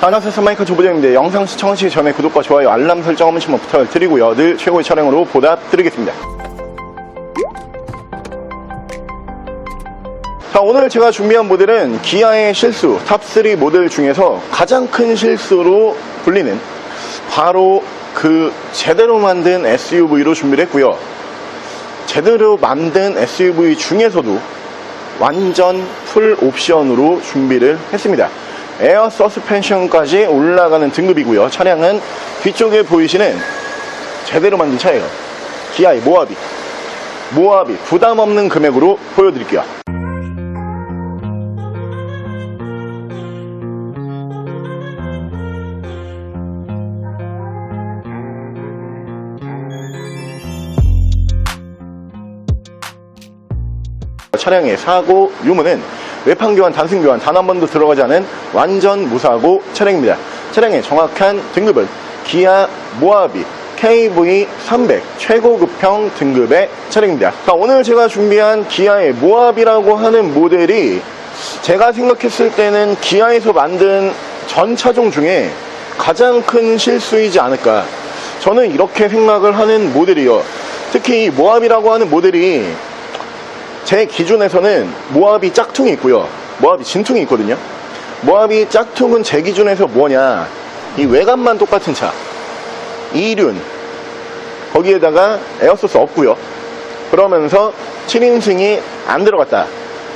안녕하세요, 마이크 조부장입니다. 영상 시청하시기 전에 구독과 좋아요, 알람 설정 한 번씩만 부탁드리고요. 늘 최고의 촬영으로 보답드리겠습니다. 자, 오늘 제가 준비한 모델은 기아의 실수 탑3 모델 중에서 가장 큰 실수로 불리는 바로 그 제대로 만든 SUV로 준비를 했고요. 제대로 만든 SUV 중에서도 완전 풀 옵션으로 준비를 했습니다. 에어 서스펜션까지 올라가는 등급이고요. 차량은 뒤쪽에 보이시는 제대로 만든 차예요. 기아의 모하비 부담 없는 금액으로 보여드릴게요. 차량의 사고 유무는 외판 교환, 단순 교환 단 한 번도 들어가지 않은 완전 무사고 차량입니다. 차량의 정확한 등급은 기아 모하비 KV300 최고급형 등급의 차량입니다. 자, 오늘 제가 준비한 기아의 모하비라고 하는 모델이 제가 생각했을 때는 기아에서 만든 전 차종 중에 가장 큰 실수이지 않을까, 저는 이렇게 생각을 하는 모델이요. 특히 이 모하비라고 하는 모델이 제 기준에서는 모하비 짝퉁이 있고요, 모하비 진퉁이 있거든요. 모하비 짝퉁은 제 기준에서 뭐냐, 이 외관만 똑같은 차, 이륜, 거기에다가 에어소스 없고요, 그러면서 7인승이 안 들어갔다,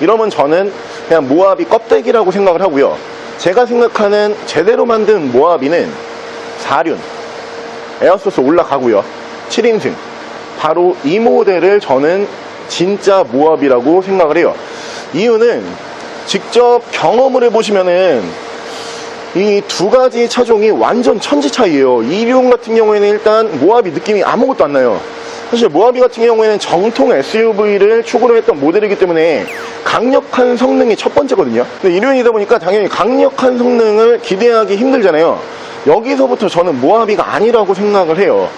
이러면 저는 그냥 모하비 껍데기라고 생각을 하고요. 제가 생각하는 제대로 만든 모하비는 4륜, 에어소스 올라가고요, 7인승, 바로 이 모델을 저는 진짜 모하비라고 생각을 해요. 이유는 직접 경험을 해보시면은 이 두 가지 차종이 완전 천지 차이에요. 2륜 같은 경우에는 일단 모하비 느낌이 아무것도 안 나요. 사실 모하비 같은 경우에는 정통 SUV를 추구를 했던 모델이기 때문에 강력한 성능이 첫 번째거든요. 근데 2륜이다 보니까 당연히 강력한 성능을 기대하기 힘들잖아요. 여기서부터 저는 모하비가 아니라고 생각을 해요.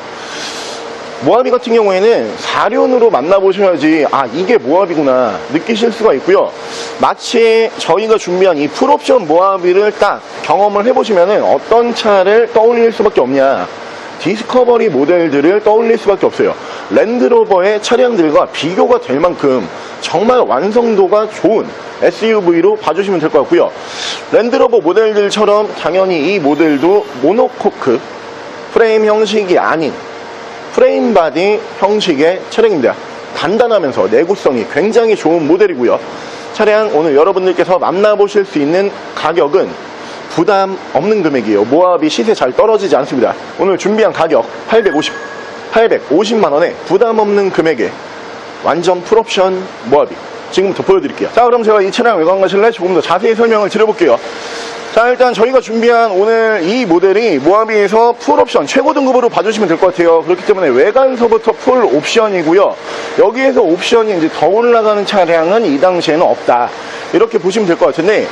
모하비 같은 경우에는 4륜으로 만나보셔야지 아, 이게 모하비구나 느끼실 수가 있고요. 마치 저희가 준비한 이 풀옵션 모하비를 딱 경험을 해보시면은 어떤 차를 떠올릴 수밖에 없냐, 디스커버리 모델들을 떠올릴 수밖에 없어요. 랜드로버의 차량들과 비교가 될 만큼 정말 완성도가 좋은 SUV로 봐주시면 될 것 같고요. 랜드로버 모델들처럼 당연히 이 모델도 모노코크 프레임 형식이 아닌 프레임 바디 형식의 차량입니다. 단단하면서 내구성이 굉장히 좋은 모델이고요. 차량 오늘 여러분들께서 만나보실 수 있는 가격은 부담 없는 금액이에요. 모하비 시세 잘 떨어지지 않습니다. 오늘 준비한 가격 850만원에 부담 없는 금액에 완전 풀옵션 모하비 지금부터 보여드릴게요. 자, 그럼 제가 이 차량 외관과 실내 조금 더 자세히 설명을 드려볼게요. 자, 일단 저희가 준비한 오늘 이 모델이 모하비에서 풀옵션 최고 등급으로 봐주시면 될 것 같아요. 그렇기 때문에 외관서부터 풀옵션이고요. 여기에서 옵션이 이제 더 올라가는 차량은 이 당시에는 없다, 이렇게 보시면 될 것 같은데,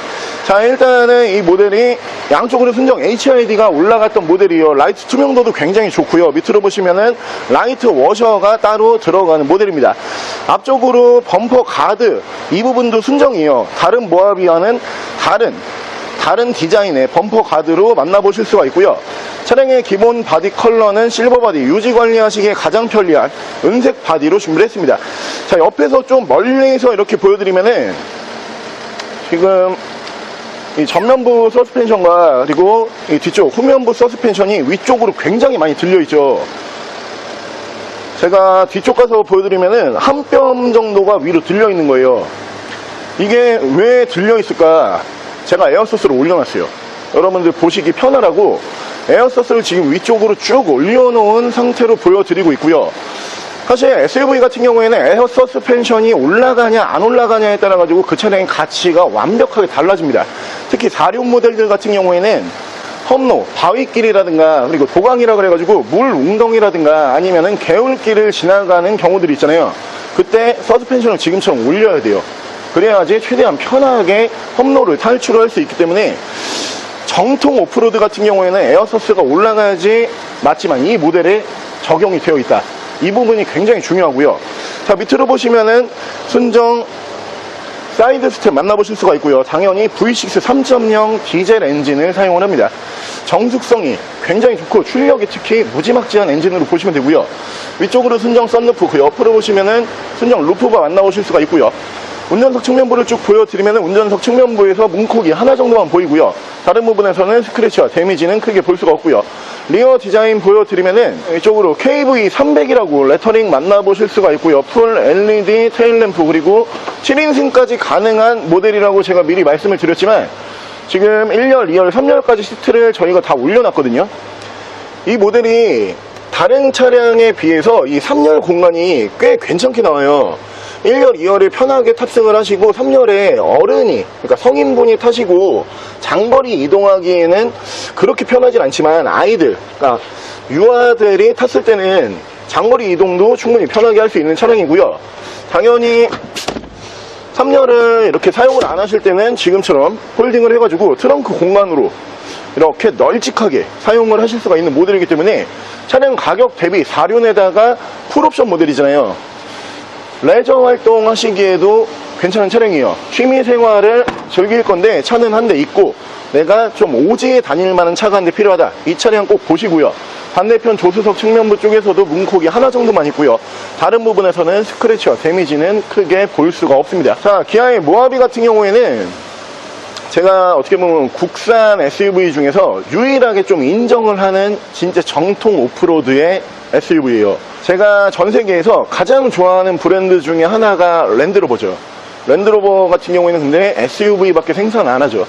자, 일단은 이 모델이 양쪽으로 순정 HID가 올라갔던 모델이에요. 라이트 투명도도 굉장히 좋고요. 밑으로 보시면은 라이트 워셔가 따로 들어가는 모델입니다. 앞쪽으로 범퍼 가드 이 부분도 순정이에요. 다른 모하비와는 다른 디자인의 범퍼 가드로 만나보실 수가 있고요. 차량의 기본 바디 컬러는 실버 바디, 유지 관리하시기에 가장 편리한 은색 바디로 준비를 했습니다. 자, 옆에서 좀 멀리서 이렇게 보여드리면은 지금 이 전면부 서스펜션과 그리고 이 뒤쪽 후면부 서스펜션이 위쪽으로 굉장히 많이 들려있죠. 제가 뒤쪽 가서 보여드리면은 한 뼘 정도가 위로 들려있는 거예요. 이게 왜 들려있을까? 제가 에어소스를 올려놨어요. 여러분들 보시기 편하라고 에어소스를 지금 위쪽으로 쭉 올려놓은 상태로 보여드리고 있고요. 사실 SUV 같은 경우에는 에어 서스펜션이 올라가냐 안 올라가냐에 따라 가지고 그 차량의 가치가 완벽하게 달라집니다. 특히 4륜 모델들 같은 경우에는 험로, 바위길이라든가 그리고 도강이라 그래가지고 물 웅덩이라든가 아니면은 개울길을 지나가는 경우들이 있잖아요. 그때 서스펜션을 지금처럼 올려야 돼요. 그래야지 최대한 편하게 험로를 탈출할 수 있기 때문에 정통 오프로드 같은 경우에는 에어서스가 올라가야지 맞지만 이 모델에 적용이 되어 있다. 이 부분이 굉장히 중요하고요. 자, 밑으로 보시면은 순정 사이드 스텝 만나보실 수가 있고요. 당연히 V6 3.0 디젤 엔진을 사용을 합니다. 정숙성이 굉장히 좋고 출력이 특히 무지막지한 엔진으로 보시면 되고요. 위쪽으로 순정 썬루프, 그 옆으로 보시면은 순정 루프바 만나보실 수가 있고요. 운전석 측면부를 쭉 보여드리면 운전석 측면부에서 문콕이 하나 정도만 보이고요. 다른 부분에서는 스크래치와 데미지는 크게 볼 수가 없고요. 리어 디자인 보여드리면은 이쪽으로 KV300이라고 레터링 만나보실 수가 있고요. 풀 LED 테일램프, 그리고 7인승까지 가능한 모델이라고 제가 미리 말씀을 드렸지만 지금 1열, 2열, 3열까지 시트를 저희가 다 올려놨거든요. 이 모델이 다른 차량에 비해서 이 3열 공간이 꽤 괜찮게 나와요. 1열, 2열을 편하게 탑승을 하시고 3열에 어른이, 그러니까 성인분이 타시고 장거리 이동하기에는 그렇게 편하진 않지만 아이들, 그러니까 유아들이 탔을 때는 장거리 이동도 충분히 편하게 할 수 있는 차량이고요. 당연히 3열을 이렇게 사용을 안 하실 때는 지금처럼 홀딩을 해가지고 트렁크 공간으로 이렇게 널찍하게 사용을 하실 수가 있는 모델이기 때문에 차량 가격 대비 4륜에다가 풀옵션 모델이잖아요. 레저 활동 하시기에도 괜찮은 차량이에요. 취미 생활을 즐길 건데 차는 한 대 있고 내가 좀 오지에 다닐 만한 차가 한 대 필요하다, 이 차량 꼭 보시고요. 반대편 조수석 측면부 쪽에서도 문콕이 하나 정도만 있고요. 다른 부분에서는 스크래치와 데미지는 크게 볼 수가 없습니다. 자, 기아의 모하비 같은 경우에는 제가 어떻게 보면 국산 SUV 중에서 유일하게 좀 인정을 하는 진짜 정통 오프로드의 SUV예요. 제가 전 세계에서 가장 좋아하는 브랜드 중에 하나가 랜드로버죠. 랜드로버 같은 경우에는 근데 SUV밖에 생산 안 하죠.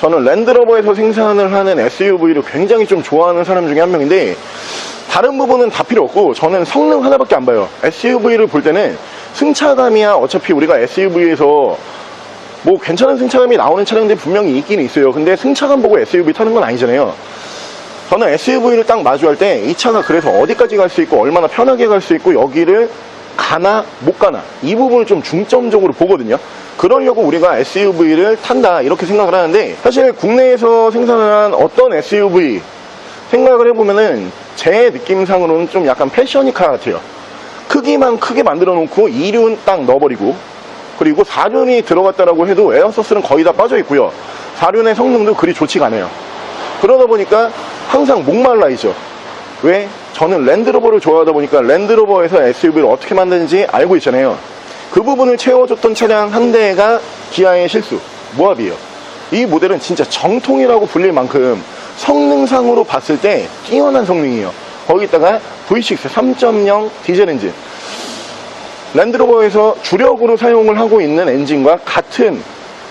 저는 랜드로버에서 생산을 하는 SUV를 굉장히 좀 좋아하는 사람 중에 한 명인데 다른 부분은 다 필요 없고 저는 성능 하나밖에 안 봐요. SUV를 볼 때는 승차감이야 어차피 우리가 SUV에서 뭐 괜찮은 승차감이 나오는 차량들이 분명히 있긴 있어요. 근데 승차감 보고 SUV 타는 건 아니잖아요. 저는 SUV를 딱 마주할 때 이 차가 그래서 어디까지 갈 수 있고 얼마나 편하게 갈 수 있고 여기를 가나 못 가나 이 부분을 좀 중점적으로 보거든요. 그러려고 우리가 SUV를 탄다 이렇게 생각을 하는데 사실 국내에서 생산한 어떤 SUV 생각을 해보면은 제 느낌상으로는 좀 약간 패셔니카 같아요. 크기만 크게 만들어 놓고 2륜 딱 넣어버리고 그리고 4륜이 들어갔다라고 해도 에어서스는 거의 다 빠져 있고요. 4륜의 성능도 그리 좋지가 않아요. 그러다 보니까 항상 목말라 있죠. 왜? 저는 랜드로버를 좋아하다 보니까 랜드로버에서 SUV를 어떻게 만드는지 알고 있잖아요. 그 부분을 채워줬던 차량 한 대가 기아의 실수, 모하비예요. 이 모델은 진짜 정통이라고 불릴 만큼 성능상으로 봤을 때 뛰어난 성능이에요. 거기다가 V6 3.0 디젤 엔진, 랜드로버에서 주력으로 사용을 하고 있는 엔진과 같은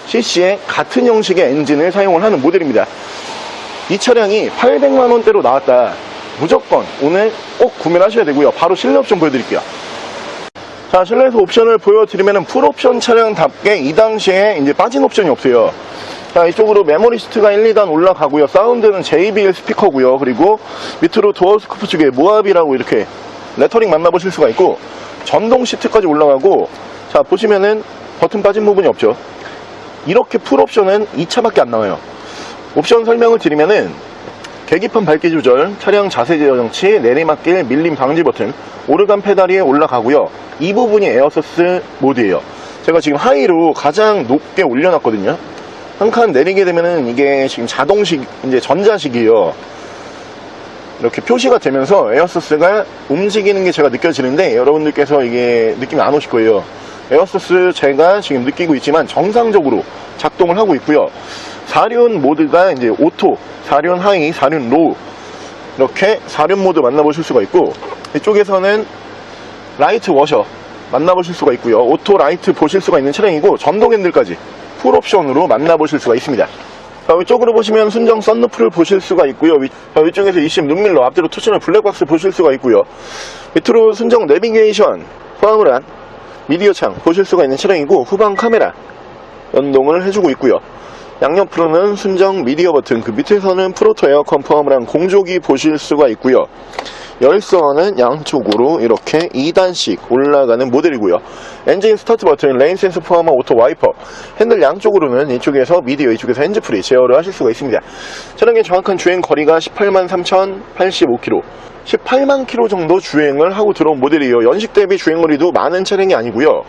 CC의 같은 형식의 엔진을 사용을 하는 모델입니다. 이 차량이 800만원대로 나왔다, 무조건 오늘 꼭 구매를 하셔야 되고요. 바로 실내 옵션 보여드릴게요. 자, 실내에서 옵션을 보여드리면 풀옵션 차량답게 이 당시에 이제 빠진 옵션이 없어요. 자, 이쪽으로 메모리 시트가 1, 2단 올라가고요. 사운드는 JBL 스피커고요. 그리고 밑으로 도어 스코프 쪽에 모하비라고 이렇게 레터링 만나보실 수가 있고 전동 시트까지 올라가고, 자 보시면은 버튼 빠진 부분이 없죠. 이렇게 풀옵션은 이 차밖에 안 나와요. 옵션 설명을 드리면은 계기판 밝기 조절, 차량 자세 정치, 내리막길, 밀림 방지 버튼, 오르간 페달이 올라가고요. 이 부분이 에어서스 모드예요. 제가 지금 하이로 가장 높게 올려놨거든요. 한 칸 내리게 되면은 이게 지금 자동식, 이제 전자식이에요. 이렇게 표시가 되면서 에어서스가 움직이는 게 제가 느껴지는데 여러분들께서 이게 느낌이 안 오실 거예요. 에어서스 제가 지금 느끼고 있지만 정상적으로 작동을 하고 있고요. 4륜 모드가 이제 오토, 4륜 하이, 4륜 로우, 이렇게 4륜 모드 만나보실 수가 있고, 이쪽에서는 라이트 워셔 만나보실 수가 있고요. 오토 라이트 보실 수가 있는 차량이고 전동 핸들까지 풀옵션으로 만나보실 수가 있습니다. 자, 위쪽으로 보시면 순정 썬루프를 보실 수가 있고요. 위쪽에서 20 룸밀러, 앞뒤로 투치는 블랙박스 보실 수가 있고요. 밑으로 순정 내비게이션 포함을 한 미디어 창 보실 수가 있는 차량이고, 후방 카메라 연동을 해주고 있고요. 양옆으로는 순정 미디어 버튼, 그 밑에서는 프로토 에어컨 포함을 한 공조기 보실 수가 있고요. 열선은 양쪽으로 이렇게 2단씩 올라가는 모델이고요. 엔진 스타트 버튼, 레인 센서 포함한 오토 와이퍼, 핸들 양쪽으로는 이쪽에서 미디어, 이쪽에서 핸즈프리 제어를 하실 수가 있습니다. 차량의 정확한 주행 거리가 18만 3,085km, 18만 km 정도 주행을 하고 들어온 모델이에요. 연식 대비 주행거리도 많은 차량이 아니고요.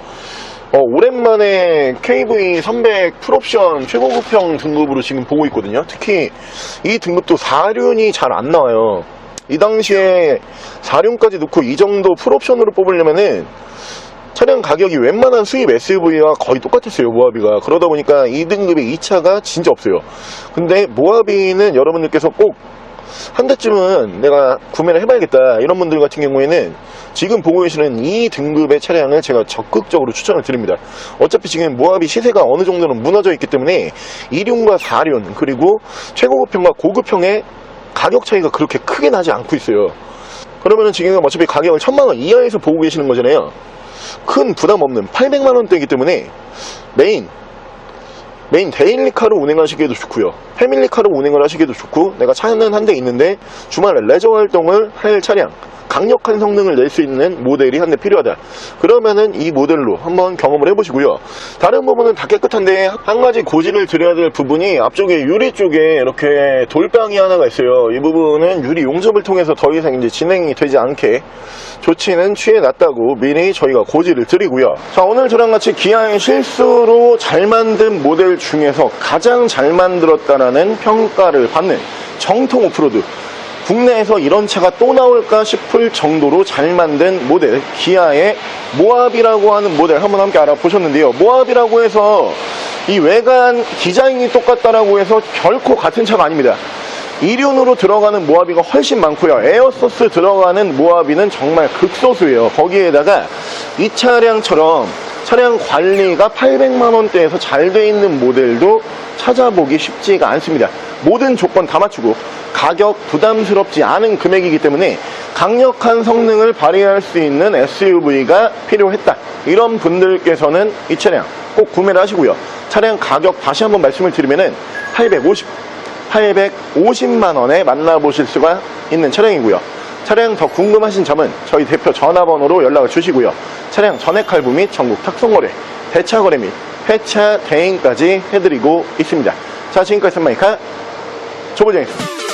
오랜만에 KV 300 풀옵션 최고급형 등급으로 지금 보고 있거든요. 특히 이 등급도 4륜이 잘 안 나와요. 이 당시에 4륜까지 넣고 이 정도 풀옵션으로 뽑으려면은 차량 가격이 웬만한 수입 SUV와 거의 똑같았어요, 모하비가. 그러다 보니까 이 등급의 2차가 진짜 없어요. 근데 모하비는 여러분들께서 꼭 한 대쯤은 내가 구매를 해봐야겠다 이런 분들 같은 경우에는 지금 보고 계시는 이 등급의 차량을 제가 적극적으로 추천을 드립니다. 어차피 지금 모하비 시세가 어느 정도는 무너져 있기 때문에 2륜과 4륜 그리고 최고급형과 고급형의 가격 차이가 그렇게 크게 나지 않고 있어요. 그러면은 지금 어차피 가격을 1000만원 이하에서 보고 계시는 거잖아요. 큰 부담 없는 800만원대이기 때문에 메인 데일리카로 운행하시기에도 좋고요, 패밀리카로 운행을 하시기에도 좋고, 내가 차는 한 대 있는데 주말에 레저 활동을 할 차량, 강력한 성능을 낼 수 있는 모델이 한 대 필요하다 그러면은 이 모델로 한번 경험을 해보시고요. 다른 부분은 다 깨끗한데 한 가지 고지를 드려야 될 부분이 앞쪽에 유리 쪽에 이렇게 돌방이 하나가 있어요. 이 부분은 유리 용접을 통해서 더 이상 이제 진행이 되지 않게 조치는 취해놨다고 미리 저희가 고지를 드리고요. 자, 오늘 저랑 같이 기아의 실수로 잘 만든 모델 중에서 가장 잘 만들었다라는 평가를 받는 정통 오프로드, 국내에서 이런 차가 또 나올까 싶을 정도로 잘 만든 모델, 기아의 모하비라고 하는 모델 한번 함께 알아보셨는데요. 모하비라고 해서 이 외관 디자인이 똑같다라고 해서 결코 같은 차가 아닙니다. 2륜으로 들어가는 모하비가 훨씬 많고요, 에어소스 들어가는 모하비는 정말 극소수예요. 거기에다가 이 차량처럼 차량 관리가 800만원대에서 잘 돼 있는 모델도 찾아보기 쉽지가 않습니다. 모든 조건 다 맞추고 가격 부담스럽지 않은 금액이기 때문에 강력한 성능을 발휘할 수 있는 SUV가 필요했다, 이런 분들께서는 이 차량 꼭 구매를 하시고요. 차량 가격 다시 한번 말씀을 드리면은 850만원에 만나보실 수가 있는 차량이고요. 차량 더 궁금하신 점은 저희 대표 전화번호로 연락을 주시고요. 차량 전액 할부 및 전국 탁송거래, 대차거래 및 회차 대행까지 해드리고 있습니다. 자, 지금까지 선마이카 조보정이었습니다.